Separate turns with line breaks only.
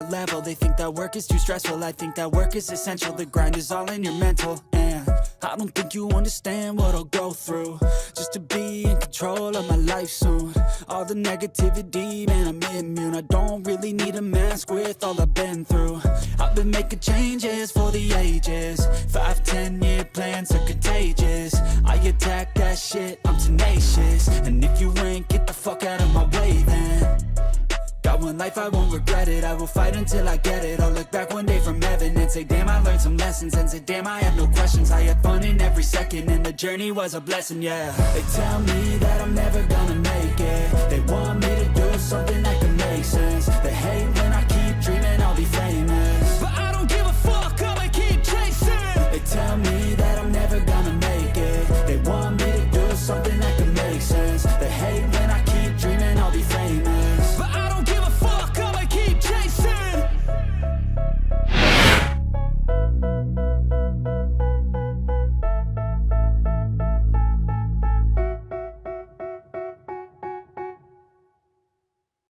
Level. They think that work is too stressful. I think that work is essential. The grind is all in your mental, and I don't think you understand what I'll go through just to be in control of my life soon. All the negativity, man, I'm immune. I don't really need a mask with all I've been through. I've been making changes for the ages. 5, 10-year plans are contagious. I attack that shit, I'm tenacious. And if you ain't, get the fuck out of my way then. Got one life, I won't regret it. I will fight until I get it. I'll look back one day from heaven and say, damn, I learned some lessons. And say, damn, I have no questions. I had fun in every second, and the journey was a blessing, yeah. They tell me that I'm never gonna make it. They want me to do something that